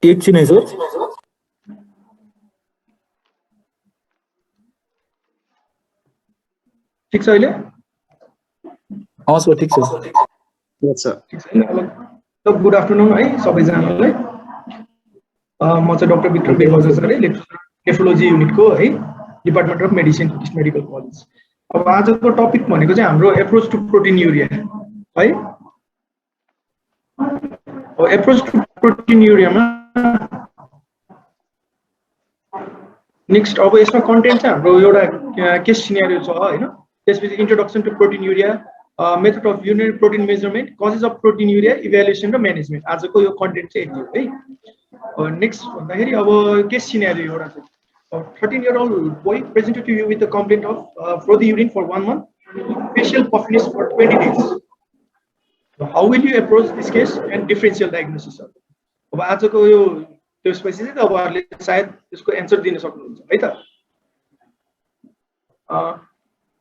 एकछिन है सर। ठीक छ अहिले? सर ठीक छ सर। गुड आफ्टरनुन है सबैजनालाई। म चाहिँ डाक्टर विक्रम बेगौजा सर है, नेफ्रोलोजी युनिटको है, department of medicine east medical college. अब आजको टपिक भनेको चाहिँ हाम्रो एप्रोच टु प्रोटिन युरिया है। एप्रोच टु प्रोटिन युरियामा नेक्स्ट अब यसमा कन्टेन्ट चाहिँ हाम्रो एउटा केस सिनेरियो छ हैन। त्यसपछि introduction to proteinuria, method of unit protein measurement, causes of proteinuria, evaluation र म्यानेजमेन्ट। आजको यो कन्टेन्ट चाहिँ यति हो है। नेक्स्ट भन्दाखेरि अब केस सिनेरियो एउटा चाहिँ 13-year-old boy presented to you with the complaint of frothy urine for 1 month, facial puffiness for 20 days. So how will you approach this case and differential diagnosis? अब आजको यो त्यसपछि चाहिँ तपाईहरुले सायद यसको एन्सर दिन सक्नुहुन्छ है त।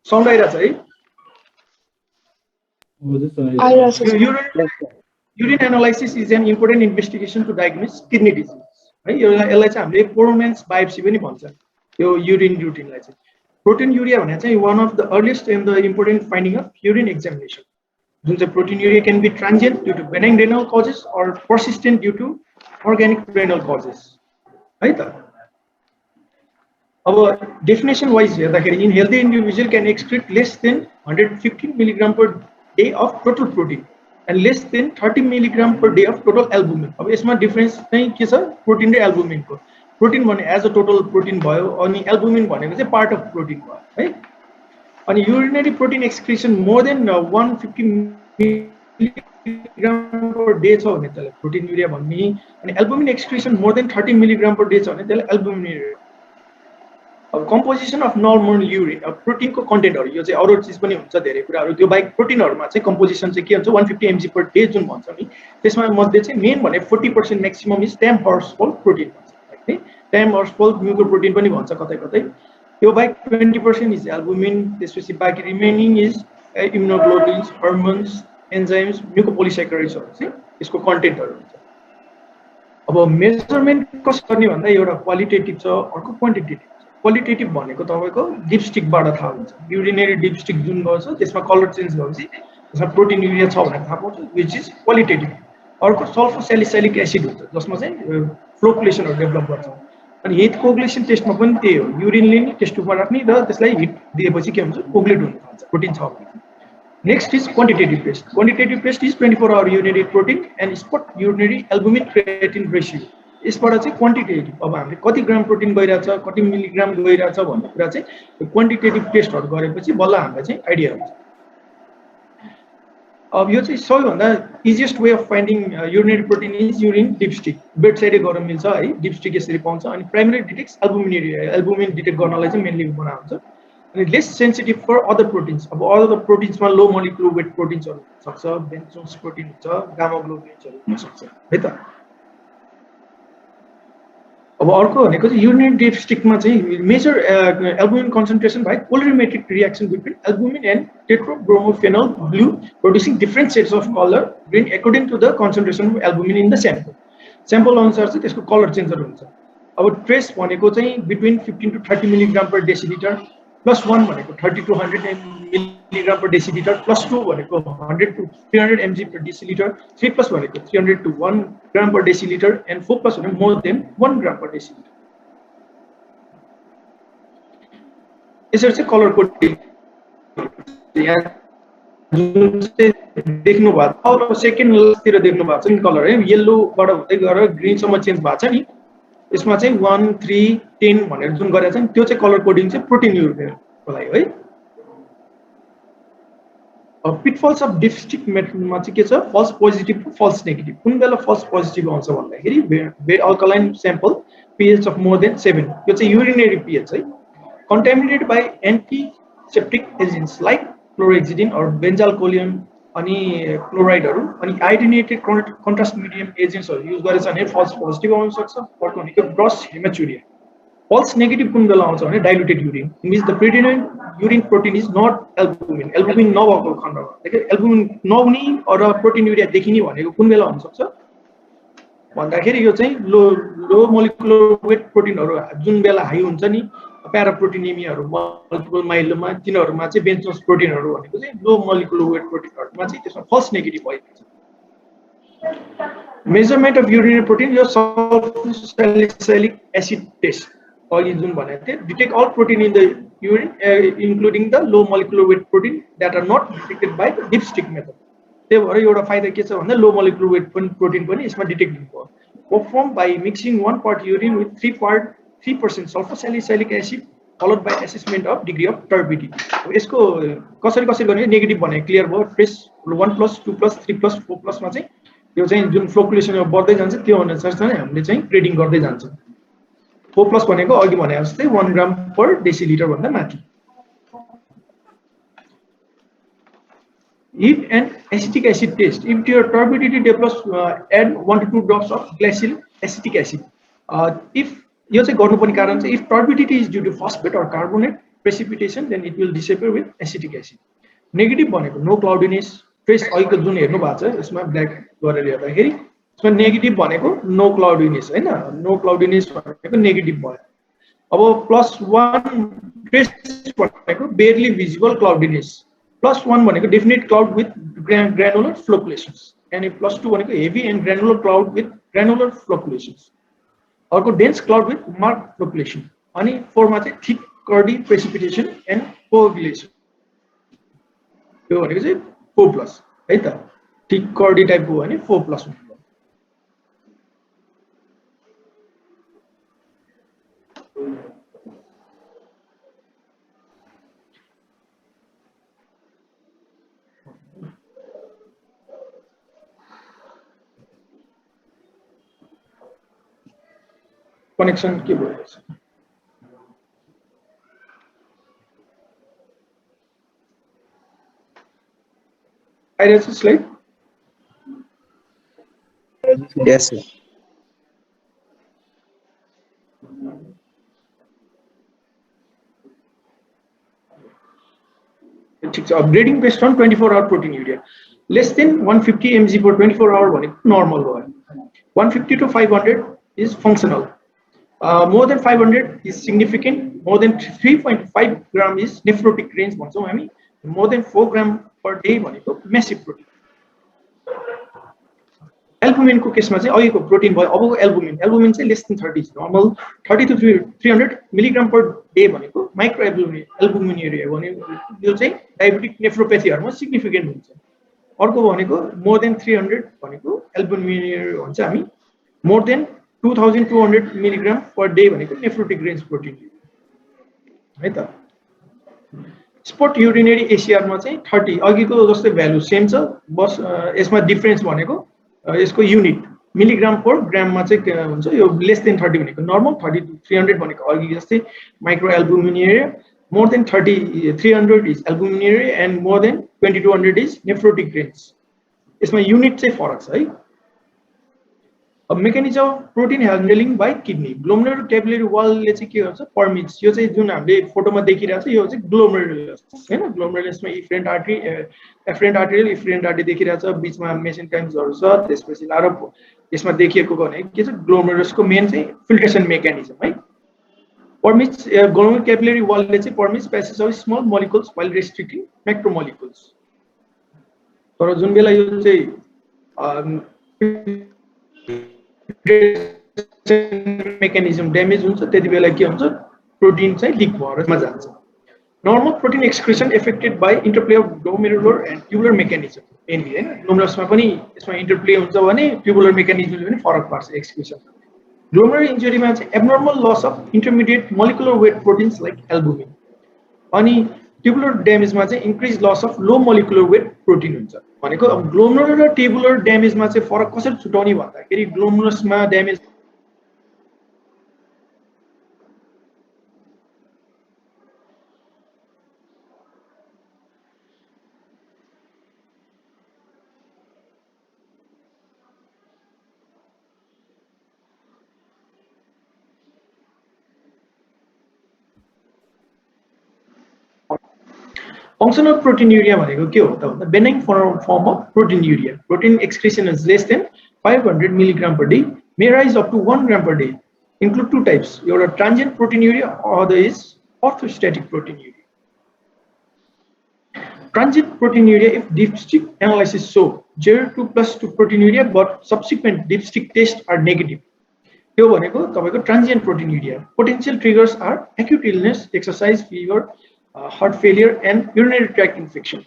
साउन्ड आइराछ है? Urine analysis is an important investigation to diagnose kidney disease. है यसलाई चाहिँ हामीले पोरोमेन्स बायोप्सी पनि भन्छ यो युरिन रुटिनलाई चाहिँ। प्रोटिन युरिया भने चाहिँ one of the earliest and the important finding of urine examination. जुन चाहिँ proteinuria can be transient due to benign renal causes or persistent due to organic renal causes है त। अब definition wise हेर्दाखेरि in healthy individual can excrete less than 115 milligram per day of total protein and less than 30 milligram per day of total albumin. अब यसमा difference चाहिँ के छ protein र एल्बुमिन को। प्रोटिन भने एज अ टोटल प्रोटिन भयो अनि एल्बुमिन भनेको चाहिँ पार्ट अफ प्रोटिन भयो है। अनि urinary protein excretion more than 150 milligram per day छ भने त्यसलाई प्रोटिन युरिया भन्ने। अनि albumin excretion more than 30 milligram per day छ भने त्यसलाई एल्बुमिन युरिया। अब कम्पोजिसन अफ नर्मल युरिन, अब प्रोटिन को कन्टेन्टहरु यो चाहिँ अरु चीज पनि हुन्छ धेरै कुराहरु। त्यो बाइक प्रोटिनहरुमा चाहिँ कम्पोजिसन चाहिँ के हुन्छ 150 mg पर डे जुन भन्छ नि त्यसमा मध्ये चाहिँ मेन भने 40% म्याक्सिमम इज 10 हर्सफोल्ड प्रोटिन भन्छ है। 10 हर्सफोल्ड म्युकोप्रोटिन पनि भन्छ कतै कतै। त्यो बाइक 20% इज एल्बुमिन, त्यसपछि बाँकी रिमेनिङ इज इम्युनोग्लोबुलिन्स, हर्मोन्स, एन्जाइम्स, म्युकोपोलिसेकेराइड्सहरु चाहिँ यसको कन्टेन्टहरु हुन्छ। अब मेजरमेन्ट कसरी गर्ने भन्दा एउटा क्वालिटेटिभ छ अर्को क्वान्टिटेटिभ। क्वालिटेटिभ भनेको तपाईको डिपस्टिकबाट थाहा हुन्छ। युरिनरी डिपस्टिक जुन गर्छ त्यसमा कलर चेन्ज भएपछि त्यसमा प्रोटिन युरिया छ भनेर थाहा पाउँछ, व्हिच इज क्वालिटेटिभ। अर्को सल्फर स्यालिसाइलिक एसिड हुन्छ जसमा चाहिँ फ्लोकुलेसनहरु डेभलप गर्छ। अनि हिट कोगुलेसन टेस्टमा पनि त्यही हो, युरिनले नि टेस्ट ट्युबमा राख्ने र त्यसलाई हिट दिएपछि के हुन्छ कोगुलेट हुन थाल्छ प्रोटिन छ भने। Next is quantitative test. Quantitative test is 24 hour urinary protein and spot urinary albumin creatinine ratio. यसबाट चाहिँ क्वान्टिटेटिभ अब हामीले कति ग्राम प्रोटिन गइराछ कति मिलिग्राम गइराछ भन्ने कुरा चाहिँ क्वान्टिटेटिभ टेस्टहरु गरेपछि बल्ल हामीलाई चाहिँ आइडिया हुन्छ। अब यो चाहिँ सबैभन्दा easiest way of finding urinary protein is urine dipstick. Bed साइडै गर्न मिल्छ है, डिपस्टिक यसरी पाउँछ। अनि primary detects albuminuria, albumin detect गर्नलाई चाहिँ मेनली बना हुन्छ। अनि less sensitive for other proteins. अब अदर प्रोटिन्समा लो मोलिकुलर वेट प्रोटिन्सहरु हुन सक्छ, बेन्जोस प्रोटिन हुन्छ, गामा ग्लोबिन्सहरु हुन सक्छ है त। अब अर्को भनेको चाहिँ युरिनरी डिपस्टिकमा चाहिँ measure albumin concentration by polarimetric reaction between albumin and tetrabromophenol blue producing different shades of colour green according to the concentration of albumin in the sample. Sample अनुसार चाहिँ त्यसको कलर चेन्जर हुन्छ। अब ट्रेस भनेको चाहिँ between 15 to 30 milligram per decilitre, +1 भनेको 30 to 100 milligram per decilitre, +2 भनेको 100 to 300 mg per deciliter, 3+ भनेको 300 to 1 gram per decilitre and 4+ भनेको मोर देन 1 ग्राम पर डेसिलिटर। यसरी चाहिँ कलर कोडिङ यहाँ जुन चाहिँ देख्नु भएको अब सेकेन्ड तिर देख्नु भएको छ नि कलर है, येल्लोबाट हुँदै गएर ग्रीनसम्म चेन्ज भएको छ नि। यसमा चाहिँ 1, 3, 10 भनेर जुन गरेको छ नि त्यो चाहिँ कलर कोडिङ चाहिँ प्रोटिन युरियाको लागि है। अब पिटफल्स अफ डिपस्टिक मेथडमा चाहिँ के छ false positive to false negative. कुन बेला फल्स पोजिटिभ आउँछ भन्दाखेरि बेड alkaline sample pH of more than 7, यो चाहिँ युरिनरी pH है, contaminated by antiseptic agents like chlorhexidine or benzalkonium अनि क्लोराइडहरु अनि आयोडिनेटेड कन्ट्रास्ट मिडियम एजेन्ट्सहरु युज गरेछ भने फल्स पोजिटिभ आउन सक्छ। अर्को भनेको ग्रस हेमाचुरिया। फल्स नेगेटिभ कुन बेला आउँछ भने diluted urine, means the predominant urine protein is not albumin. Albumin नभएको खण्डमा एल्बुमिन नहुने र प्रोटिन युरिया देखिने भनेको कुन बेला हुन सक्छ भन्दाखेरि यो चाहिँ लो मोलिकुलर वेट प्रोटिनहरु जुन बेला हाई हुन्छ नि प्याराप्रोटिनेमियाहरु मल्टिपल माइलोमा तिनीहरुमा चाहिँ बेन्चमार्क प्रोटिनहरु भनेको चाहिँ लो मोलिकुलर वेट प्रोटिनहरुमा चाहिँ त्यसमा फल्स नेगेटिभ भइदिन्छ मेजरमेन्ट अफ युरिनरी प्रोटिन यो सल्फोसैलिक एसिड टेस्ट अघि जुन भनेको थिए detect all protein in the urine including the low molecular weight protein that are not detected by the dipstick method त्यही भएर एउटा फाइदा के छ भन्दा लो मोलिकुलर वेट प्रोटिन पनि यसमा डिटेक्ट हुन्छ perform by mixing 1 part urine with 3% sulfosalicylic acid followed by assessment of degree of turbidity अब यसको कसरी गर्ने नेगेटिभ भने क्लियर भयो ट्रेस 1+, 2+, 3+, 4+ मा चाहिँ यो चाहिँ जुन फ्लोकुलेसन बढ्दै जान्छ त्यो अनुसार चाहिँ हामीले चाहिँ ग्रेडिङ गर्दै जान्छ 4+ भनेको अघि भने जस्तै 1 ग्राम पर डेसिलिटर भन्दा माथि if an acetic acid test if your turbidity develops add 1 to 2 drops of glacial acetic acid if यो चाहिँ गर्नुपर्ने कारण चाहिँ if turbidity is due to phosphate or carbonate precipitation then it will disappear with acetic acid negative भनेको no क्लाउडिनेस trace अहिलेको जुन हेर्नु भएको छ यसमा ब्ल्याक गरेर हेर्दाखेरि यसमा नेगेटिभ भनेको नो क्लाउडिनेस हैन नो क्लाउडिनेस भनेको नेगेटिभ भयो अब +1 ट्रेस भनेको बेयरली भिजिबल क्लाउडिनेस +1 भनेको definite cloud with granular flocculations अनि +2 भनेको heavy and granular cloud with granular flocculations अर्को dense cloud with mark flocculation अनि 4 मा चाहिँ thick curdy precipitation and coagulation यो भनेको चाहिँ 4+ है त थिक कर्डी टाइपको हो भने 4+ हुन्छ कनेक्सन के भइरहेछ आइरहेछ स्लाइड Yes, sir. ठीक छ upgrading based on 24-hour proteinuria less than 150 mg for 24 hour भनेको नर्मल हो 150 to 500 is functional more than 500 is significant more than 3.5 gram is nephrotic range भन्छौं हामी more than 4 gram per day भनेको massive protein albumin को केसमा चाहिँ अघिको protein भयो अबको एल्बुमिन चाहिँ less than 30 normal 30 to 300 milligram per day भनेको माइक्रो एल्बुमिनुरिया भने यो चाहिँ डायबेटिक नेफ्रोप्याथीहरुमा सिग्निफिकेन्ट हुन्छ अर्को भनेको मोर देन 300 भनेको एल्बुमिनुरिया भन्छ हामी more than 2200 milligram per day भनेको नेफ्रोटिक रेन्ज प्रोटिन है त स्पट युरिनरी एसीआर मा चाहिँ 30 अघिको जस्तै भ्यालु सेम छ बस यसमा डिफरेन्स भनेको यसको युनिट मिलिग्राम पर ग्राम मा चाहिँ हुन्छ यो लेस देन 30 भनेको नर्मल 30 to 300 भनेको अघि जस्तै microalbuminuria more than 300 is albuminuria and more than 2200 is nephrotic range यसमा युनिट चाहिँ फरक छ है अब mechanism of protein handling by kidney glomerular capillary वालले चाहिँ के गर्छ परमिट्स यो चाहिँ जुन हामीले फोटोमा देखिरहेको छ यो चाहिँ ग्लोमेरुलस हैन ग्लोमेरुलसमा इफरेन्ट आर्टरी एफरेन्ट आर्टेरियल इफरेन्ट आर्टरी देखिरहेको छ बीचमा मेसेन्काइम्सहरु छ त्यसपछि लार यसमा देखिएको भने के छ ग्लोमेरुलसको मेन चाहिँ फिल्ट्रेसन मेकानिजम है परमिट्स ग्लोमेरुलर क्यापिलरी वालले चाहिँ permits passage of small molecules while restricting macromolecules तर जुन बेला यो चाहिँ मेकानिजम ड्यामेज हुन्छ त्यति बेला के हुन्छ प्रोटिन चाहिँ लिक भएर जान्छ normal protein excretion affected by interplay of glomerular and tubular mechanism mainly हैन ग्लोमेरुलसमा पनि यसमा इन्टरप्ले हुन्छ भने ट्युबुलर मेकानिजमले पनि फरक पार्छ एक्सक्रिसन ग्लोमेरुलर इन्जुरीमा चाहिँ abnormal loss of intermediate molecular weight proteins like albumin अनि ट्युबुलर ड्यामेजमा चाहिँ increase loss of low molecular weight protein हुन्छ भनेको अब ग्लोमेरुलर र ट्युबुलर ड्यामेजमा चाहिँ फरक कसरी छुटाउने भन्दाखेरि ग्लोमेरुलसमा ड्यामेज Functional proteinuria भनेको के हो त भन्दा benign form of proteinuria protein excretion is less than 500 milligram per day may rise up to 1 gram per day. Include two types. Your transient proteinuria, or other is orthostatic proteinuria. Transient proteinuria, if dipstick analysis show 0.2+2 proteinuria, but subsequent dipstick tests are negative. Transient proteinuria. Potential triggers are acute illness, exercise, fever, heart failure, and urinary tract infection.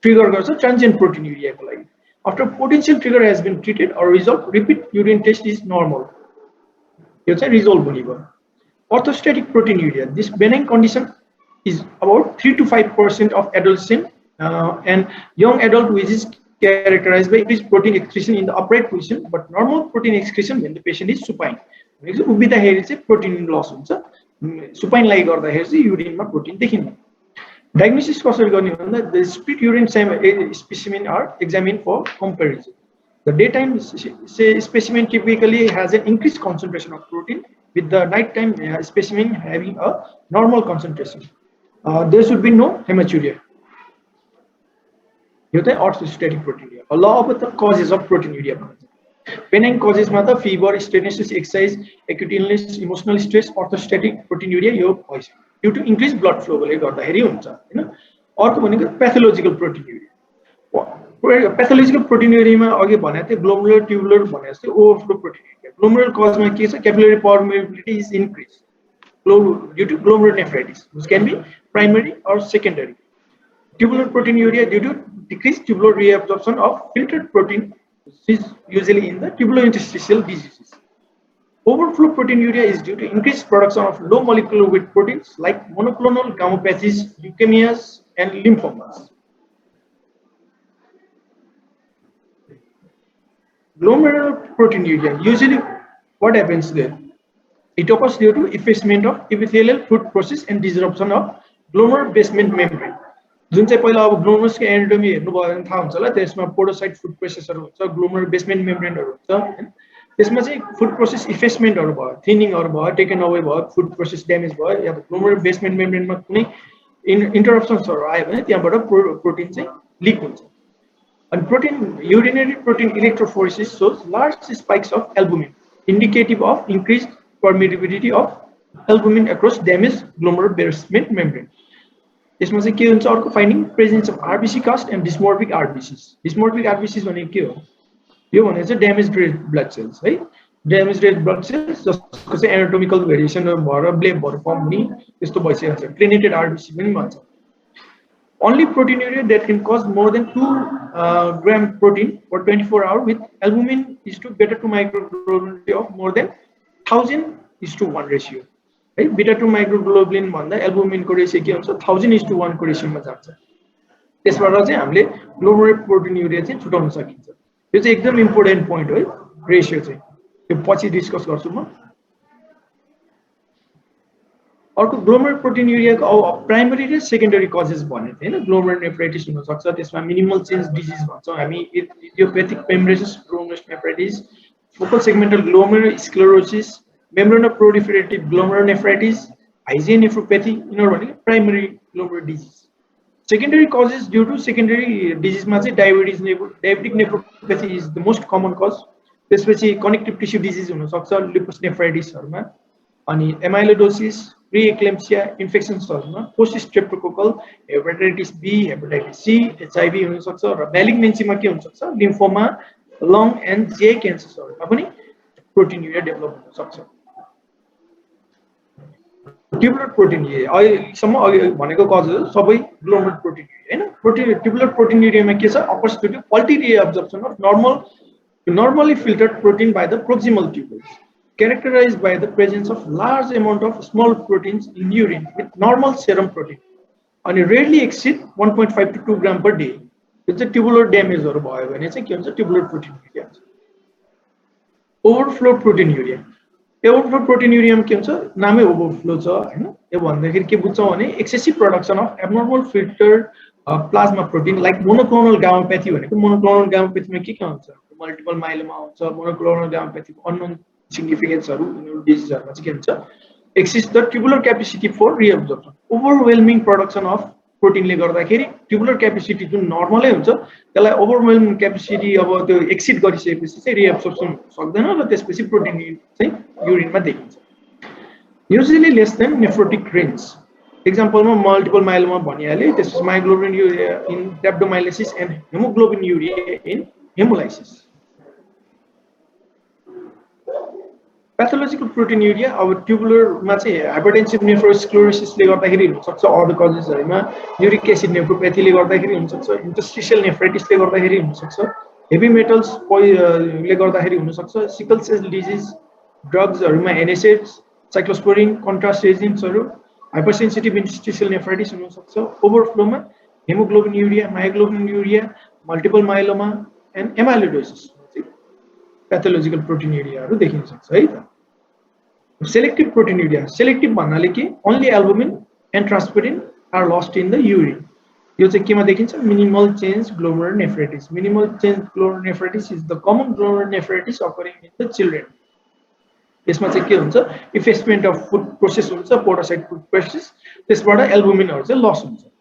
Trigger transient proteinuria. After potential trigger has been treated or resolved, repeat urine test is normal. Resolve. Orthostatic proteinuria. This benign condition is about 3 to 5% of adolescent and young adult, which is characterized by increased protein excretion in the upright position, but normal protein excretion when the patient is supine. Protein loss. Supine like or the urine protein taken. Diagnosis the split urine specimen are examined for comparison. The daytime specimen typically has an increased concentration of protein, with the nighttime specimen having a normal concentration. There should be no hematuria. Orthostatic proteinuria. A lot of the causes of proteinuria. Benign causes matter, fever, strenuous exercise, acute illness, emotional stress, orthostatic proteinuria, due to increased blood flow. Or pathological proteinuria. Pathological proteinuria glomerular tubular overflow proteinuria. Glomerular cause capillary permeability is increased due to glomerulonephritis, which can be primary or secondary. Tubular proteinuria due to decreased tubular reabsorption of filtered protein, which is usually in the tubulointerstitial diseases. Overflow proteinuria is due to increased production of low molecular weight proteins like monoclonal gammopathies, leukemias, and lymphomas. Glomerular proteinuria, usually what happens there? It occurs due to effacement of epithelial fluid process and disruption of glomerular basement membrane. जुन चाहिँ पहिला अब ग्लोमरस को anatomy हेर्नु भयो भने थाहा हुन्छ होला, त्यसमा पोडोसाइट फुड प्रोसेसहरु हुन्छ, ग्लोमरुलर बेसमेन्ट मेम्ब्रेनहरु हुन्छ हैन, त्यसमा चाहिँ फुड प्रोसेस इफेसमेन्टहरु भयो, थिनिङहरु भयो, टेकन अवे भयो, फुड प्रोसेस ड्यामेज भयो, या ग्लोमरुलर बेसमेन्ट मेम्ब्रेनमा कुनै इन्टरप्सन्सहरु आयो भने त्यहाँबाट प्रोटिन चाहिँ लिक हुन्छ. अनि protein urinary protein electrophoresis shows large spikes of albumin, indicative of increased permeability of albumin across damaged glomerular basement membrane. यसमा चाहिँ के हुन्छ अर्को finding, presence of RBC cast and dysmorphic RBCs. Dysmorphic RBCs भनेको के हो? यो भनेको चाहिँ ड्यामेज रेड ब्लड सेल्स है, ड्यामेज रेड ब्लड सेल्स जसको चाहिँ एनाटोमिकल भेरिएसन भएर ब्लेबहरु फर्म हुने त्यस्तो भइसकेको छ. क्लिनेटेड आरबीसी पनि भन्छ. Only proteinuria that can cause more than 2 gram protein for 24 hours with albumin is to beta 2 microglobulin of more than 1000:1 ratio. Right? Beta 2 microglobulin भन्दा albumin को रेशियो के हुन्छ 1000:1 को रेशियोमा जान्छ. त्यसबाट चाहिँ हामीले ग्लोमेरुलर प्रोटिन्युरिया चाहिँ छुटाउन सकिन्छ. यो चाहिँ एकदम इम्पोर्टेन्ट पोइन्ट हो है, रेशियो चाहिँ. यो पछि डिस्कस गर्छु म. अर्को ग्लोमेरुलर प्रोटिन्युरियाको प्राइमरी र सेकेन्डरी कजेस भनेको हैन, ग्लोमेरुलोनेफ्राइटिस हुन सक्छ, त्यसमा मिनिमल चेन्ज डिजिज भन्छौं हामी, idiopathic membranous glomerulonephritis, focal segmental glomerulosclerosis, membranoproliferative glomerulonephritis, IgA nephropathy, यिनीहरु भनेको primary glomerular disease. Secondary causes due to secondary डिजिजमा चाहिँ diabetic nephropathy is the most common cause. त्यसपछि कनेक्टिभ टिस्यु डिजिज हुन सक्छ lupus नेफ्राइटिसहरुमा, अनि एमाइलोडोसिस, प्री-एक्लेम्सिया इन्फेक्सन्सहरुमा post streptococcal, hepatitis B, hepatitis C, HIV हुन सक्छ, र म्यालिग्नेन्सीमा के हुन सक्छ लिम्फोमा, लङ एन्ड जे क्यान्सरहरुमा पनि प्रोटिन्युरिया डेभलप हुन सक्छ. ट्युबुलर प्रोटिन्युरिया अहिलेसम्म अघि भनेको कजहरु सबै ग्लोमेरुलर प्रोटिन्युरिया हैन. ट्युबुलर प्रोटिन्युरियामा के छ? Appears to quality reabsorption of normally filtered protein by the proximal tubules, characterized by the presence of large amount of small proteins in urine with normal serum protein, and rarely exceed 1.5 to 2 gram per day. It's a tubular damage or tubular proteinuria. Overflow proteinuria. Overflow proteinuria के हुन्छ? नामै overflow छ हैन. यो भन्दाखेरि के बुझ्छौं भने excessive production of abnormal filtered plasma protein like monoclonal gammopathy भनेको monoclonal gammopathy मा के हुन्छ? मल्टिपल माइलोमा हुन्छ, monoclonal gammopathy unknown significanceहरु डिजिजहरुमा चाहिँ के हुन्छ? Exceeds the tubular capacity for reabsorption. Overwhelming production of प्रोटिनले गर्दाखेरि ट्युबुलर क्यापेसिटी जुन नर्मलै हुन्छ त्यसलाई ओभरवेल्म क्यापेसिटी अब त्यो एक्सिड गरिसकेपछि चाहिँ रिएब्सर्प्सन सक्दैन र त्यसपछि प्रोटिन चाहिँ युरिनमा देखिन्छ usually less than nephrotic range एक्जाम्पलमा मल्टिपल माइलोमा भनिहालेँ त्यसपछि myoglobinuria in rhabdomyolysis and haemoglobinuria in haemolysis pathological proteinuria अब ट्युबुलरमा चाहिँ हाइपरटेन्सिभ नेफ्रोस्क्लेरोसिसले गर्दाखेरि हुन सक्छ अदर कजेसहरुमा युरिक एसिड नेफ्रोपैथीले गर्दाखेरि हुन सक्छ इन्टरस्टिशियल नेफ्राइटिसले गर्दाखेरि हुन सक्छ हेभी मेटल्स ले गर्दाखेरि हुन सक्छ सिकल सेल डिजीज ड्रग्सहरुमा एनएसएड्स साइक्लोस्पोरिन कन्ट्रास्ट एजेन्ट्सहरु हाइपरसेन्सिटिभ इन्टरस्टिशियल नेफ्राइटिस हुन सक्छ ओभरफ्लोमा haemoglobinuria myoglobinuria multiple myeloma and amyloidosis pathological प्रोटीनुरियाहरु देखिन सक्छ है त सेलेक्टिभ प्रोटीनुरिया सेलेक्टिभ भन्नाले के only albumin and transferrin are lost in the urine यो चाहिँ केमा देखिन्छ minimal change glomerulonephritis minimal change glomerulonephritis is the common glomerulonephritis occurring in the children यसमा चाहिँ के हुन्छ इफेक्टमेन्ट अफ फुड प्रोसेस हुन्छ पोडोसाइट फुड प्रोसेस त्यसबाट एल्बुमिनहरु चाहिँ लस हुन्छ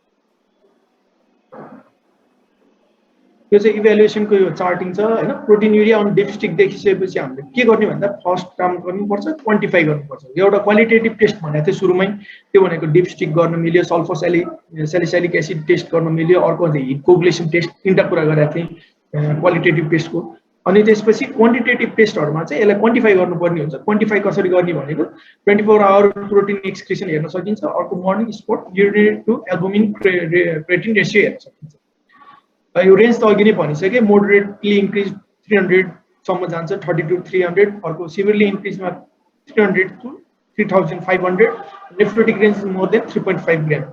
यो चाहिँ इभ्यालुएसनको यो चार्टिङ छ हैन प्रोटीनुरिया अन डिपस्टिक देखिसकेपछि हामीले के गर्ने भन्दा फर्स्ट काम गर्नुपर्छ क्वान्टिफाई गर्नुपर्छ एउटा क्वालिटेटिभ टेस्ट भनेको थियो सुरुमै त्यो भनेको डिपस्टिक गर्न मिल्यो सल्फर सैलिसाइलिक एसिड टेस्ट गर्न मिल्यो अर्को चाहिँ हिट कोगुलेसन टेस्ट तीनटा कुरा गरेको थिएँ क्वालिटेटिभ टेस्टको अनि त्यसपछि क्वान्टिटेटिभ टेस्टहरुमा चाहिँ यसलाई क्वान्टिफाई गर्नुपर्ने हुन्छ क्वान्टिफाई कसरी गर्ने भनेको 24 आवर प्रोटीन एक्सक्रिसन हेर्न सकिन्छ अर्को morning spot urine to albumin creatinine ratio हेर्न सकिन्छ यो रेन्ज त अघि नै भनिसके मोडरेटली इन्क्रिज 300 सम्म जान्छ 30 to 300 अर्को सिभियरली इन्क्रिजमा 300 to 3500 nephrotic range more than 3.5 gram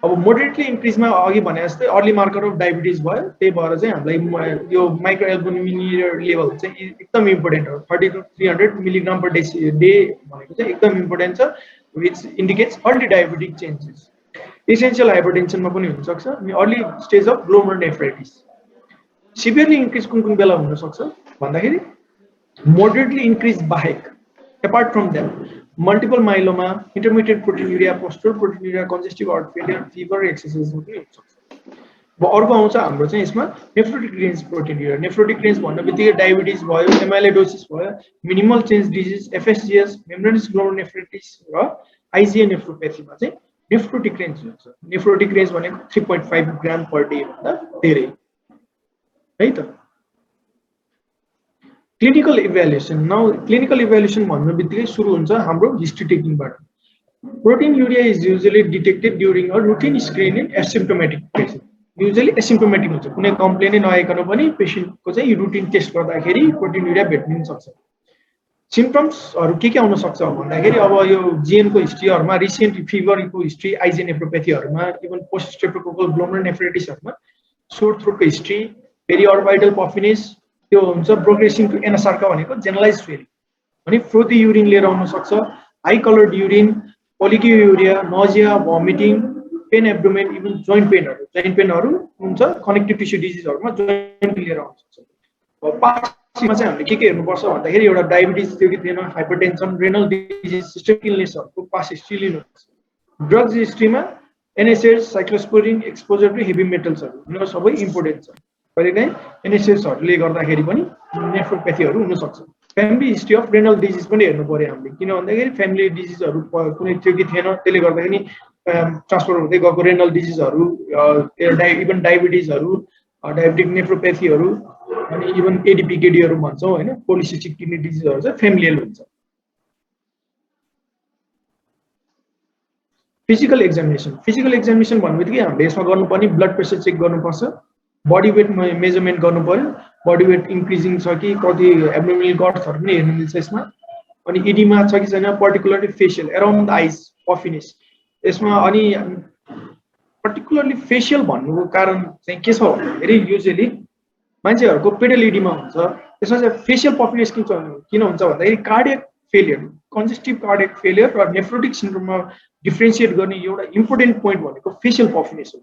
अब मोडरेटली इन्क्रिजमा अघि भने जस्तै अर्ली मार्कर अफ डायबिटिज भयो त्यही भएर चाहिँ हामीलाई यो माइक्रो एल्बुमिन लेभल चाहिँ एकदम इम्पोर्टेन्ट हो 30 to 300 मिलिग्राम पर डे भनेको चाहिँ एकदम इम्पोर्टेन्ट छ which indicates early diabetic changes essential हाइपरटेन्सनमा पनि हुन सक्छ अनि early stage of glomerulonephritis severely increase कुन बेला हुन सक्छ भन्दाखेरि मोडरेटली इन्क्रिज बाहेक apart from that multiple myeloma intermediate proteinuria postural proteinuria congestive heart failure fever exercise पनि हुन सक्छ अब अर्को आउँछ हाम्रो चाहिँ यसमा nephrotic range proteinuria nephrotic range भन्नेबित्तिकै डायबिटिज भयो एमाइलोइडोसिस भयो minimal change disease FSGS membranous glomerulonephritis र आइजिए नेफ्रोपैथीमा चाहिँ नेफ्रोटिक रेन्ज हुन्छ नेफ्रोटिक रेन्ज भनेको 3.5 ग्राम पर डे भन्दा धेरै है त clinical evaluation now clinical evaluation भन्नेबित्तिकै सुरु हुन्छ हाम्रो हिस्ट्री टेकिङबाट proteinuria is usually detected during a routine screening asymptomatic patient usually asymptomatic हुन्छ कुनै कम्प्लेनै नआइकन पनि पेसेन्टको चाहिँ रुटिन टेस्ट गर्दाखेरि प्रोटीनुरिया भेट्न सक्छ सिम्पटम्सहरु के आउन सक्छ भन्दाखेरि अब यो जीएन को हिस्ट्रीहरुमा रिसेन्ट फिभरको हिस्ट्री आइजिए नेफ्रोपैथीहरुमा इभन पोस्ट स्ट्रेप्टोकोकल ग्लोमेरुलोनेफ्राइटिसहरुमा सोर थ्रोटको हिस्ट्री फेरि अर्बाइटल पफिनेस त्यो हुन्छ प्रोग्रेसिङ टु एनासार्का भनेको जेनरलाइज फेरि अनि फ्रोथी युरिन लिएर आउन सक्छ high coloured urine pollakiuria nausea vomiting pain abdomen even joint पेनहरु हुन्छ कनेक्टिभ टिस्यु डिजिजहरुमा जोइन्ट लिएर आउन सक्छ पास्टमा चाहिँ हामीले के हेर्नुपर्छ भन्दाखेरि एउटा डायबिटिज थियो कि थिएन हाइपरटेन्सन रेनल डिजिज सिस्टमिक इलनेसहरुको पास्ट हिस्ट्री लिनुपर्छ ड्रग्स हिस्ट्रीमा NSAIDs cyclosporine exposure to heavy मेटल्सहरु यो सबै इम्पोर्टेन्ट छ कहिलेकाहीँ एनएसएड्सहरुले गर्दाखेरि पनि नेफ्रोपैथीहरु हुन सक्छ family history of renal disease पनि हेर्नु पर्यो हामीले किन भन्दाखेरि फ्यामिली डिजिजहरु कुनै थियो कि थिएन त्यसले गर्दाखेरि ट्रान्सफर हुँदै गएको रेनल डिजिजहरु इभन डायबिटिजहरु डायबिटिक नेफ्रोपैथीहरु अनि इभन एडीपीकेडीहरु भन्छौं हैन पोलिसिस्टिक किडनी डिजिजहरु चाहिँ फ्यामिलियल हुन्छ फिजिकल एक्जामिनेसन भन्नेबित्तिकै हामीले यसमा गर्नुपर्ने ब्लड प्रेसर चेक गर्नुपर्छ बडी वेट मेजरमेन्ट गर्नु पर्यो बडी वेट इन्क्रिजिङ छ कि कति एब्डोमिनल गट्सहरु पनि हेर्न मिल्छ यसमा अनि इडिमा छ कि छैन पर्टिकुलरली फेशियल अराउन्ड द आइज पफिनेस यसमा अनि पर्टिकुलरली फेशियल भन्नुको कारण चाहिँ के छ भन्दाखेरि युजुअली मान्छेहरुको पेडल इडिमा हुन्छ त्यसमा चाहिँ फेशियल पफिनेस किन हुन्छ भन्दाखेरि cardiac failure congestive cardiac failure र नेफ्रोटिक सिन्ड्रोममा डिफरेन्शिएट गर्ने एउटा इम्पोर्टेन्ट पोइन्ट भनेको फेशियल पफिनेस हो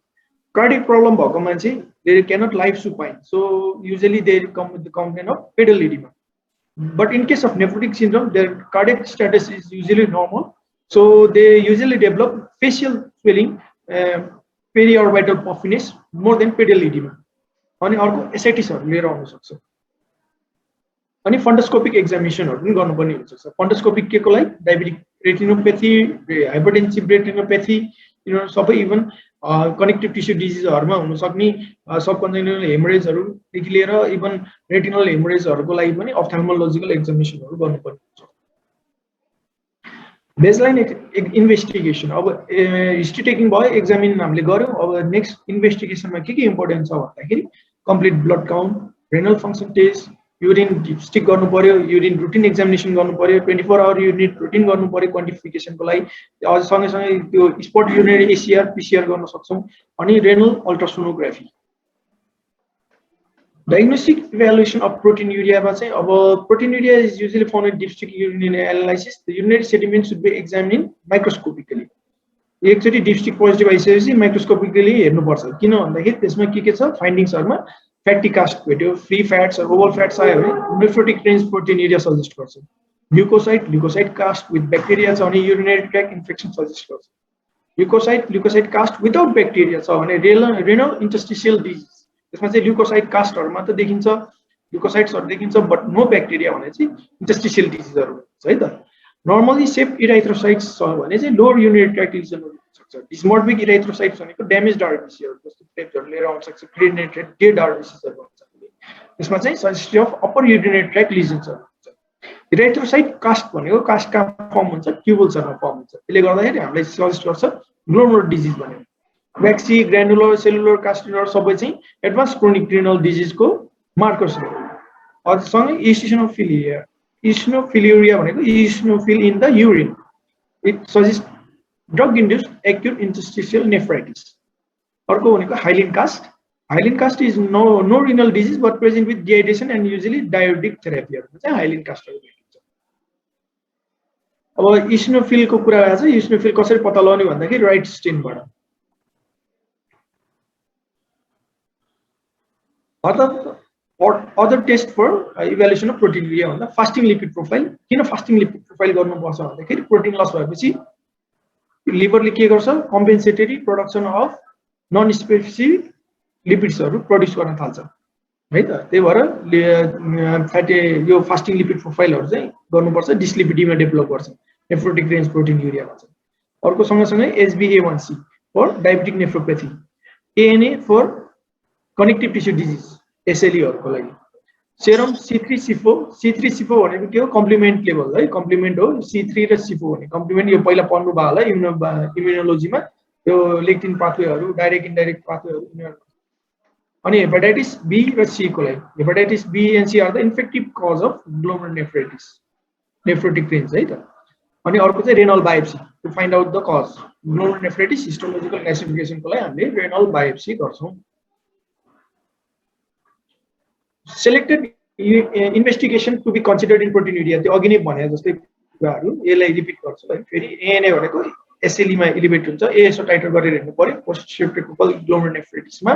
कार्डियक प्रब्लम भएको मान्छे they cannot lie supine so usually they come with the complain of pedal oedema but in case of nephrotic syndrome their cardiac status is usually normal so they usually develop facial swelling periorbital puffiness more than pedal oedema अनि अर्को एसाइटिसहरु लिएर आउन सक्छ अनि फन्डोस्कोपिक एक्जामिनेसनहरु पनि गर्नुपर्ने हुन्छ फन्डोस्कोपिक के को लागि डायबिटिक रेटिनोपैथी हाइपरटेन्सिभ रेटिनोपैथी यिनीहरु सबै इभन कनेक्टिभ टिस्यु डिजिजहरुमा हुन सक्ने सबकन्जेनिटल हेमोरेजहरुदेखि लिएर इभन रेटिनल हेमोरेजहरुको लागि पनि अफ्थाल्मोलोजिकल एक्जामिनेसनहरु गर्नुपर्ने हुन्छ बेसलाइन इन्भेस्टिगेसन अब हिस्ट्री टेकिङ भयो एक्जामिन हामीले गर्यौं अब नेक्स्ट इन्भेस्टिगेसनमा के इम्पोर्टेन्ट छ भन्दाखेरि complete blood count renal function test urine dipstick गर्नु पर्यो युरिन रुटिन एक्जामिनेसन गर्नु पर्यो 24 आवर युरिन रुटिन गर्नु पर्यो क्वान्टिफिकेसनको लागि अझ सँगै त्यो स्पट युरिनरी एसीआर पीसीआर गर्न सक्छौं अनि renal ultrasonography diagnostic evaluation of प्रोटिन्युरियामा चाहिँ अब proteinuria is usually found in dipstick urinary analysis the urinary sediment should be examined microscopically एकचोटी डिपस्टिक पोजिटिभ आइसकेपछि माइक्रोस्कोपिकली हेर्नुपर्छ किन भन्दाखेरि त्यसमा के छ फाइन्डिङ्सहरुमा फ्याटी कास्ट भेट्यो फ्री फ्याट्स ओभल फ्याट्स आयो भने नेफ्रोटिक रेन्ज प्रोटिन्युरिया सजेस्ट गर्छ ल्युकोसाइट कास्ट विथ ब्याक्टेरिया छ भने युरिनरी ट्र्याक्ट इन्फेक्सन सजेस्ट गर्छ ल्युकोसाइट कास्ट विदाउट ब्याक्टेरिया छ भने रेनल इन्टरस्टिशियल डिजिज त्यसमा चाहिँ ल्युकोसाइट कास्टहरु मात्र देखिन्छ ल्युकोसाइट्सहरु देखिन्छ बट नो ब्याक्टेरिया भने चाहिँ इन्टरस्टिशियल डिजिजहरु हुन्छ है त नर्मली सेफ इराइथ्रोसाइट्स छ भने चाहिँ लोअर युरिनरी ट्र्याक्ट डिजिजहरु सक्छ डिस्मोर्फिक इराइथ्रोसाइट्स भनेको ड्यामेज आरबिसीहरु जस्तो प्लेटहरु लिएर आउन सक्छ क्रिनेटेड डेड आरबिसीहरु भन्छ त्यसमा चाहिँ सजेस्टिभ अफ अप्पर युरिनरी ट्र्याक्ट लिजन्सहरु हुन्छ इराइथ्रोसाइट कास्ट भनेको कास्टका फर्म हुन्छ ट्युबल्सहरुमा फर्म हुन्छ त्यसले गर्दाखेरि हामीलाई सजेस्ट गर्छ ग्लोमरुलर डिजिज भनेर वैक्सी ग्रानुलर सेलुलर कास्टिनर सबै चाहिँ एडभान्स क्रोनिक रेनल डिजिजको मार्कर्स हो अझ सँगै इसिनोफिलियुरिया भनेको eosinophil in the urine it suggest drug induced acute interstitial nephritis अर्को भनेको hyaline cast is no renal disease but present with dehydration and usually diuretic थेरापीहरुमा चाहिँ हाइलिन कास्टहरु भेटिन्छ अब इसिनोफिलको कुरा आएछ इसिनोफिल कसरी पत्ता लगाउने भन्दाखेरि राइट स्टेनबाट other test for evaluation of proteinuria भन्दा फास्टिङ लिपिड प्रोफाइल किन फास्टिङ लिपिड प्रोफाइल गर्नुपर्छ भन्दाखेरि प्रोटिन लस भएपछि लिभरले के गर्छ compensatory production of non specific लिपिड्सहरु प्रोड्युस गर्न थाल्छ है त त्यही भएर फ्याटी यो फास्टिङ लिपिड प्रोफाइलहरु चाहिँ गर्नुपर्छ डिस्लिपिडिमा डेभलप गर्छ नेफ्रोटिक रेन्ज प्रोटिन्युरिया भन्छ अर्को सँगसँगै HbA1c for diabetic nephropathy ANA for connective tissue disease SLE हरुको लागि सेरम C3C4 भनेको के हो कम्प्लिमेन्ट लेभल है कम्प्लिमेन्ट हो C3 र C4 भने कम्प्लिमेन्ट यो पहिला पढ्नु भयो होला इम्युनोलोजीमा यो लेक्टिन पाथवेहरु डाइरेक्ट इन्डाइरेक्ट पाथवेहरु अनि हेपाटाइटिस B र C को लागि hepatitis B and C are the infective cause of glomerulonephritis nephrotic range है त अनि अर्को चाहिँ renal biopsy to find out the cause glomerulonephritis histological क्लासिफिकेसनको लागि हामीले रेनल बायोप्सी गर्छौं selected investigation to be considered in proteinuria त्यो अघि नै भने जस्तै कुराहरु यसलाई रिपिट गर्छु है फेरि ANA भनेको SLE मा एलिभेट हुन्छ ASO टाइटर गरेर हेर्नु पर्यो पोस्ट स्ट्रेप्टोकोकल ग्लोमेरुलोनेफ्राइटिस मा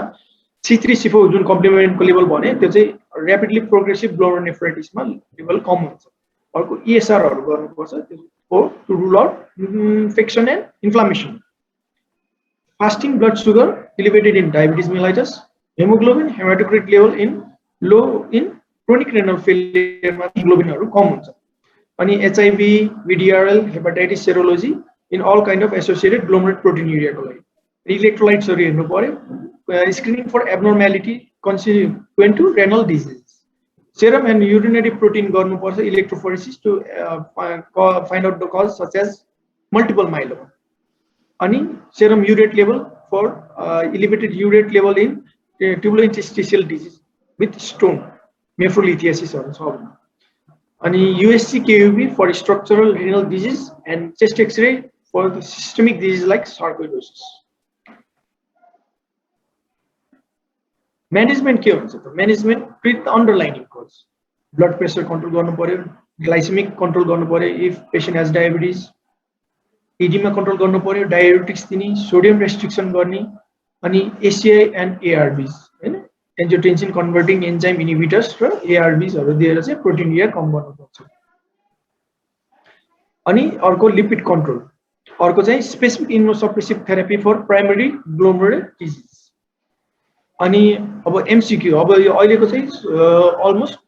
C3C4 जुन कम्प्लिमेन्ट को लेभल भने त्यो चाहिँ र्यापिडली प्रोग्रेसिभ ग्लोमेरुलोनेफ्राइटिस मा लेभल कम हुन्छ अर्को ESR हरु गर्नुपर्छ त्यो to rule out infection and inflammation fasting blood sugar elevated in diabetes mellitus haemoglobin haematocrit level in low in chronic renal failure मा ग्लोबिनहरु कम हुन्छ अनि HIV VDRL hepatitis serology in all kind of associated glomerular proteinuria को लागि इलेक्ट्रोलाइट्सहरु हेर्नु पर्यो screening for abnormality consequent to renal disease serum and urinary protein गर्नुपर्छ electrophoresis to find out the cause such as multiple myeloma अनि serum urate level for elevated urate level in tubulointerstitial disease with stone nephrolithiasis also and USC KUB for structural renal disease and chest X-ray for the systemic disease like sarcoidosis. Management के हुन्छ त management treat the underlying cause blood pressure control गर्नु पर्यो glycemic control गर्नु पर्यो if patient has diabetes edema control गर्नु पर्यो diuretics दिने sodium restriction गर्ने अनि ACI and ARBs हैन angiotensin converting enzyme inhibitors र ARBs हरु दिएर चाहिँ प्रोटिन्युरिया कम गर्नु पर्छ अनि अर्को लिपिड कन्ट्रोल अर्को चाहिँ specific immunosuppressive therapy for primary glomerular disease. अनि अब एमसीक्यू, अब यो अहिलेको चाहिँ अलमोस्ट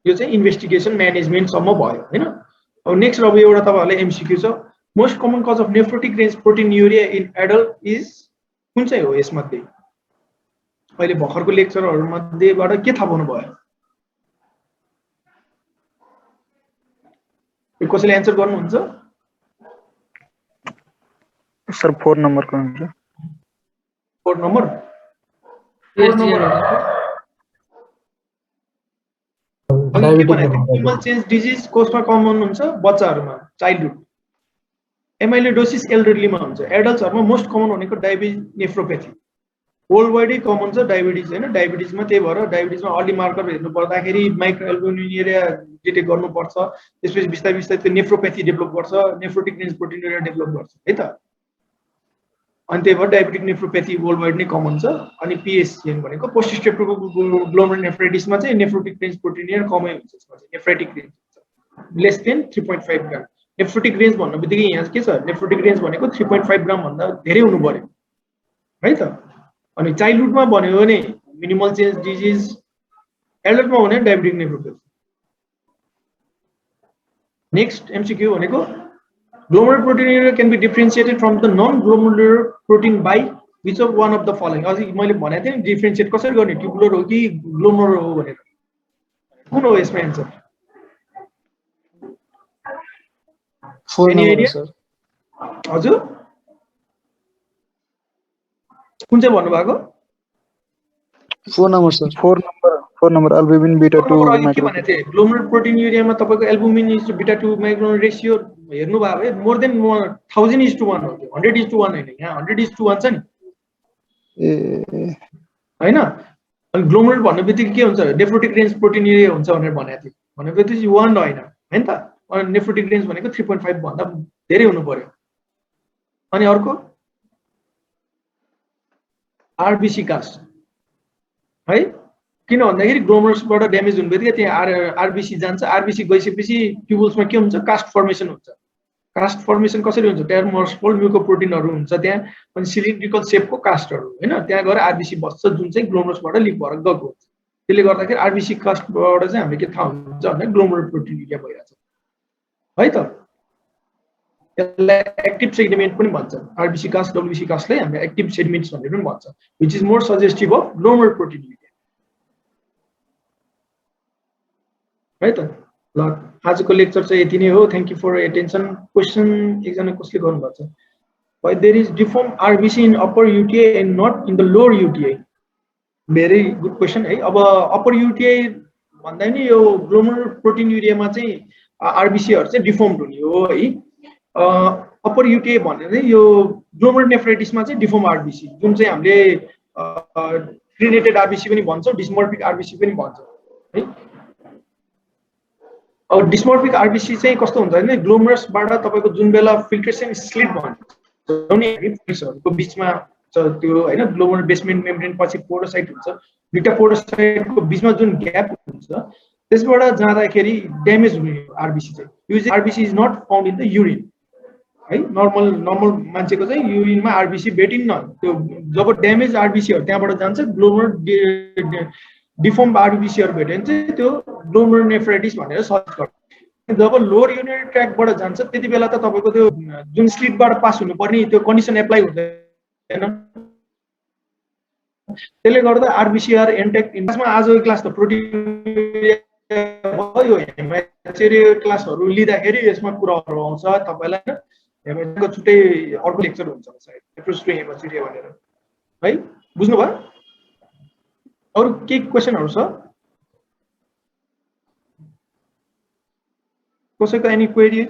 यो चाहिँ इन्भेस्टिगेसन म्यानेजमेन्टसम्म भयो हैन। अब नेक्स्ट अब एउटा तपाईँहरूलाई एमसीक्यू छ, most common cause of nephrotic range proteinuria in adult is कुन चाहिँ हो यसमध्ये? अहिले भर्खरको लेक्चरहरूमध्येबाट के थाहा पाउनु भयो? कसैले एन्सर गर्नुहुन्छ? सर 4 नम्बरको हुन्छ। 4 नम्बर एनिमल चेन्ज डिजिज कसमा कमन हुन्छ? बच्चाहरूमा, चाइल्डहुड। एमाइलोइडोसिस एल्डरलीमा हुन्छ। एडल्ट्सहरूमा मोस्ट कमन भनेको डायबिटिज नेफ्रोपेथी, वर्ल्ड वाइडै कमन छ डायबिटिज हैन। डायबिटिजमा त्यही भएर डायबिटिजमा अर्ली मार्कर हेर्नु पर्दाखेरि माइक्रो एल्बुमिनुरिया डिटेक्ट गर्नुपर्छ, त्यसपछि बिस्तारै बिस्तारै त्यो नेफ्रोपेथी डेभलप गर्छ, नेफ्रोटिक रेन्ज प्रोटिन्युरिया डेभलप गर्छ है त। अनि त्यही भएर डायबिटिक नेफ्रोपेथी वर्ल्ड वाइड नै कमन छ। अनि पिएससिएन भनेको पोस्ट ग्लोमेरुलर नेफ्राइटिसमा चाहिँ नेफ्रोटिक रेन्ज प्रोटिन्युरिया कमै हुन्छ, यसमा चाहिँ नेफ्राइटिक रेन्ज हुन्छ लेस देन 3.5 ग्राम। नेफ्रोटिक रेन्ज भन्नु बित्तिकै यहाँ के छ, नेफ्रोटिक रेन्ज भनेको 3.5 ग्राम भन्दा धेरै हुनु पर्यो है त। अनि चाइल्डहुडमा भन्यो भने मिनिमल चेन्ज डिजिज, एडल्टमा भने डायबिटिक नेफ्रोपेथी। नेक्स्ट एमसीक्यू भनेको glomerular proteinuria can be differentiated from the non-glomerular protein by which of one of the following? अझै मैले भनेको थिएँ नि डिफरेन्शिएट कसरी गर्ने, ट्युबुलर हो कि ग्लोमेरुलर हो भनेर। कुन हो यसमा एन्सर? हजुर कुन चाहिँ भन्नुभएको? 4 number sir. 4 number albumin beta 2 के भनेको थिएँ? ग्लोमेरुलर प्रोटिन्युरियामा तपाईँको albumin is to beta 2 micron ratio हेर्नु भयो भने मोर देन 1000:1 हो त्यो, 100:1 होइन, यहाँ 100:1 छ नि हैन। अनि ग्लोमेरुलर भन्ने बित्तिकै के हुन्छ, नेफ्रोटिक रेन्ज प्रोटिन्युरिया हुन्छ भनेर भनेको थिएँ, भनेपछि 1 होइन हैन त। अनि नेफ्रोटिक रेन्ज भनेको 3.5 भन्दा धेरै हुनु पर्यो। अनि अर्को आरबिसी कास्ट है, किन भन्दाखेरि ग्लोमेरुलसबाट ड्यामेज हुने बित्तिकै त्यहाँ आरबिसी जान्छ। आरबिसी गइसकेपछि ट्युबुल्समा के हुन्छ, कास्ट फर्मेसन हुन्छ। कास्ट फर्मेसन कसरी हुन्छ? टेर्मोस्पोल म्युकोप्रोटिनहरू हुन्छ त्यहाँ, अनि सिलिन्ड्रिकल सेपको कास्टहरू हैन, त्यहाँ गएर आरबिसी बस्छ जुन चाहिँ ग्लोमेरुलसबाट लिक भएर गएको हुन्छ। त्यसले गर्दाखेरि आरबिसी कास्टबाट चाहिँ हामीले के थाहा हुन्छ भने ग्लोमेरुलर प्रोटिन्युरिया भइरहेछ है त। यसलाई एक्टिभ सेडिमेन्ट पनि भन्छ, आरबिसी कास्ट डब्ल्युबिसी कास्टलाई हामीले एक्टिभ सेडिमेन्ट्स भनेर पनि भन्छ, which is more suggestive of glomerular proteinuria है त। ल आजको लेक्चर चाहिँ यति नै हो। Thank you for attention. Question एकजना कसले गर्नुभएको छ, why there is deform RBC in upper UTI and not in the lower UTI? Very good question है। अब अप्पर युटिआई भन्दा नि यो ग्लोमेरुलर प्रोटिन्युरियामा चाहिँ आरबिसीहरू चाहिँ डिफर्म्ड हुने हो है। अप्पर युटिआई भनेर यो ग्लोमेरुलर नेफ्राइटिसमा चाहिँ डिफर्म आरबिसी, जुन चाहिँ हामीले क्रिनेटेड आरबिसी पनि भन्छौँ, डिस्मोर्फिक आरबिसी पनि भन्छौँ है। अब डिस्मोर्फिक आरबिसी चाहिँ कस्तो हुन्छ भने ग्लोमेरुलसबाट तपाईँको जुन बेला फिल्ट्रेसन स्लिट भन्छौँ नि फिल्ट्सहरूको बिचमा त्यो हैन, ग्लोमेरुलर बेसमेन्ट मेम्ब्रेन पछि पोरोसाइट हुन्छ, दुईटा पोरोसाइटको बिचमा जुन ग्याप हुन्छ त्यसबाट जाँदाखेरि ड्यामेज हुने आरबिसी चाहिँ। Use RBC is not found in the urine है। नर्मल मान्छेको चाहिँ युरिनमा आरबिसी भेटिन्न। त्यो जब ड्यामेज आरबिसीहरू त्यहाँबाट जान्छ, ग्लोमेरुलर डिफर्म आरबिसीहरू भेट्यो भने चाहिँ त्यो ग्लोमेरुलर नेफ्राइटिस भनेर सर्च गर्छ। जब लोअर युरिनरी ट्र्याकबाट जान्छ त्यति बेला त तपाईँको त्यो जुन स्लिटबाट पास हुनुपर्ने त्यो कन्डिसन एप्लाई हुँदैन। त्यसले गर्दा आरबिसीआर एन्टेक इन्डेक्समा आजको क्लास त प्रोटिन्युरिया भयो, हेमाचेरियो क्लासहरू लिँदाखेरि यसमा कुराहरू आउँछ तपाईँलाई। हेमाचेरियोको छुट्टै अर्को लेक्चर हुन्छ सायद, एप्रोच टु हेमाचेरियो भनेर है। बुझ्नुभयो? अरू के क्वेसनहरू छ कसैको? Any query?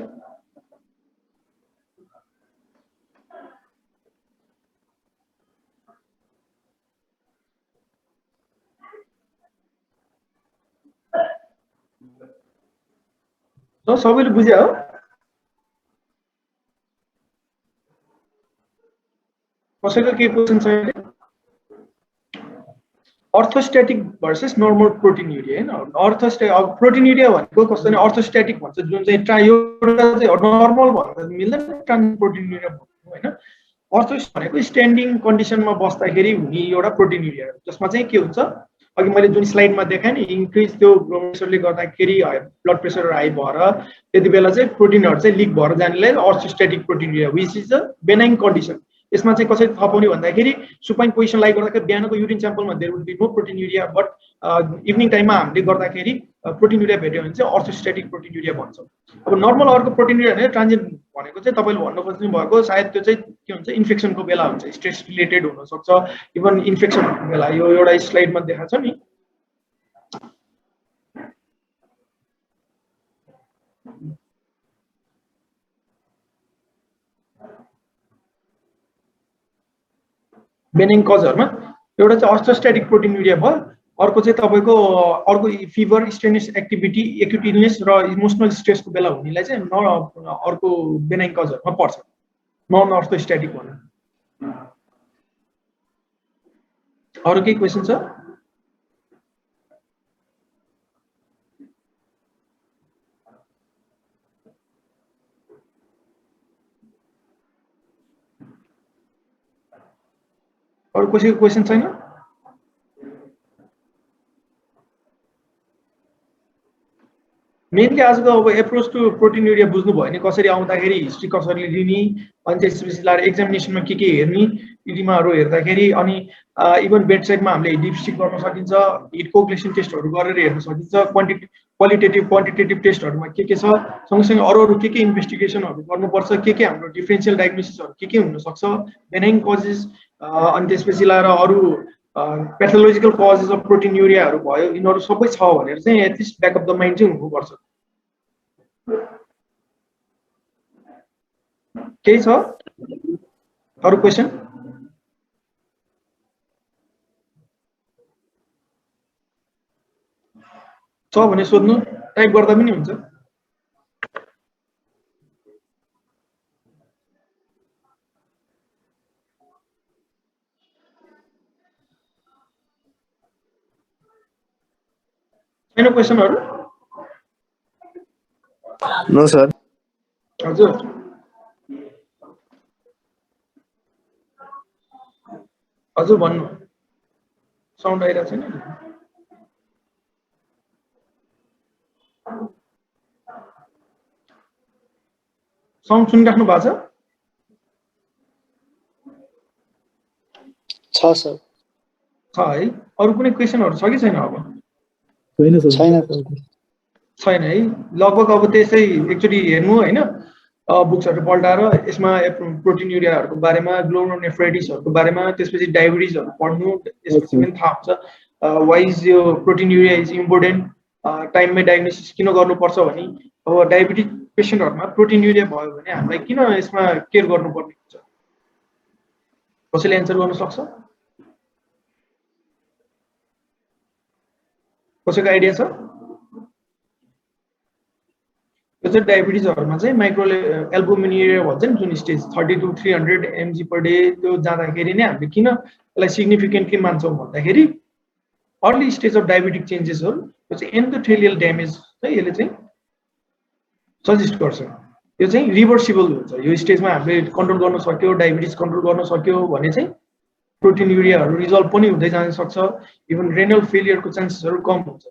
सबैले बुझ्या हो? कसैको के क्वेसन छ? अर्थोस्ट्याटिक भर्सेस नर्मल प्रोटिन्युरिया हैन अब प्रोटिन्युरिया भनेको कस्तो भने अर्थोस्ट्याटिक भन्छ जुन चाहिँ एउटा चाहिँ नर्मल भन्दा मिल्दैन ट्रान्जिएन्ट प्रोटिन्युरिया भन्नु हैन अर्थोस भनेको स्ट्यान्डिङ कन्डिसनमा बस्दाखेरि हुने एउटा प्रोटिन्युरिया जसमा चाहिँ के हुन्छ अघि मैले जुन स्लाइडमा देखाएँ नि इन्क्रिज त्यो प्रेसरले गर्दाखेरि ब्लड प्रेसर हाई भएर त्यति बेला चाहिँ प्रोटिनहरु चाहिँ लिक भएर जानेलाई orthostatic proteinuria which is a benign condition यसमा चाहिँ कसरी थाहा पाउने भन्दाखेरि सुपाइन पोजिसनलाई गर्दाखेरि बिहानको युरिन स्याम्पलमा there will be no proteinuria but evening टाइममा हामीले गर्दाखेरि प्रोटिन्युरिया भेट्यो भने चाहिँ अर्थोस्ट्याटिक प्रोटिन्युरिया भन्छौँ अब नर्मल अर्को प्रोटिन्युरिया भने ट्रान्जिएन्ट भनेको चाहिँ तपाईँले भन्नु खोज्नु भएको सायद त्यो चाहिँ के हुन्छ इन्फेक्सनको बेला हुन्छ स्ट्रेस रिलेटेड हुनसक्छ इभन इन्फेक्सनको बेला यो एउटा स्लाइडमा देखाएको छ नि बेनिङ कजहरुमा एउटा चाहिँ अर्थोस्ट्याटिक प्रोटिन्युरिया भयो अर्को चाहिँ तपाईको अर्को fever strenuous activity acute illness र इमोसनल स्ट्रेसको बेला हुनेलाई चाहिँ अर्को बेनाइन कजहरुमा पर्छ नन अर्थोस्ट्याटिक भन्नु अरु के क्वेशन छ अरु कसैको क्वेशन छैन मेनली आजको अब एप्रोच टु प्रोटिन्युरिया बुझ्नु भयो नि कसरी आउँदाखेरि हिस्ट्री कसरी लिने अनि त्यसपछि लाएर एक्जामिनेसनमा के हेर्ने इडिमाहरु हेर्दाखेरि अनि इभन बेडसाइडमा हामीले डिपस्टिक गर्न सकिन्छ हिट कोगुलेसन टेस्टहरु गरेर हेर्न सकिन्छ क्वालिटेटिभ क्वान्टिटेटिभ टेस्टहरुमा के छ सँगसँगै अरु के इन्भेस्टिगेसनहरु गर्नुपर्छ के हाम्रो डिफरेन्शियल डायग्नोसिसहरु के हुन सक्छ बेनाइन कजेस अनि त्यसपछि लाएर अरु पैथोलोजिकल कजेस अफ प्रोटिन्युरियाहरु भयो यिनीहरु सबै छ भनेर चाहिँ at least back of the mind चाहिँ हुनुपर्छ केही छ अरु क्वेशन छ भने सोध्नु टाइप गर्दा पनि हुन्छ छैन क्वेशनहरु नो सर हजुर हजुर भन्नु साउन्ड आइरहेको छैन साउन्ड सुनिराख्नु भएको छ सर छ है अरु कुनै क्वेशनहरु छ कि छैन अब छैन है लगभग अब त्यसै एकचोटी हेर्नु हैन बुक्सहरु पल्टाएर यसमा प्रोटिन्युरियाहरुको बारेमा ग्लोमेरुलोनेफ्राइटिसहरुको बारेमा त्यसपछि डायबिटिजहरु पढ्नु त्यसपछि पनि थाहा हुन्छ व्हाइ इज यो प्रोटिन्युरिया इज इम्पोर्टेन्ट टाइममै डायग्नोसिस किन गर्नुपर्छ भने अब डायबिटिज पेशेन्टहरुमा प्रोटिन्युरिया भयो भने हामीलाई किन यसमा केयर गर्नुपर्ने हुन्छ कसैले एन्सर गर्न सक्छ कसैको आइडिया छ यो चाहिँ डायबिटिजहरुमा चाहिँ माइक्रो एल्बुमिनुरिया भन्छ नि जुन stage 30 to 300 mg per day त्यो जाँदाखेरि नै हामीले किन यसलाई सिग्निफिकेन्टली मान्छौं भन्दाखेरि अर्ली स्टेज अफ डायबिटिक चेन्जेसहरु त्यो चाहिँ एन्डोथेलियल ड्यामेज चाहिँ यसले चाहिँ सजेस्ट गर्छ यो चाहिँ रिभर्सिबल हुन्छ यो स्टेजमा हामीले कन्ट्रोल गर्न सक्यो डायबिटिज कन्ट्रोल गर्न सक्यो भने चाहिँ प्रोटिन्युरियाहरु रिजल्भ पनि हुँदै जान सक्छ इभन रेनल फेलियरको चान्सेसहरु कम हुन्छ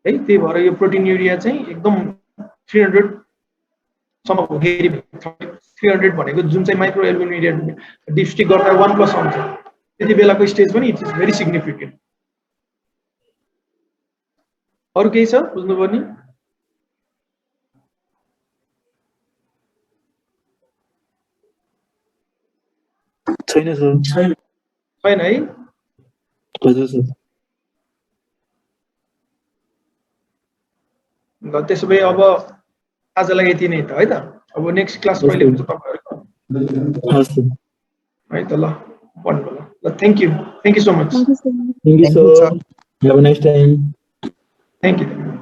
है त्यही भएर यो प्रोटिन्युरिया चाहिँ एकदम 300 सम्म पुगेरी 300 भनेको जुन चाहिँ माइक्रो एल्बुमिनुरिया डिस्ट्रिक्ट गर्दा 1+ आउँछ त्यति बेलाको स्टेज पनि इट इज भेरी सिग्निफिकेन्ट अरु केही छ बुझ्नुपर्ने छैन सर छैन है हजुर सर ल त्यसो भए अब आजलाई यति नै त है त अब नेक्स्ट क्लास कहिले हुन्छ तपाईहरुको हस् है त ल भन्नु ल thank you so much thank you sir have a nice time thank you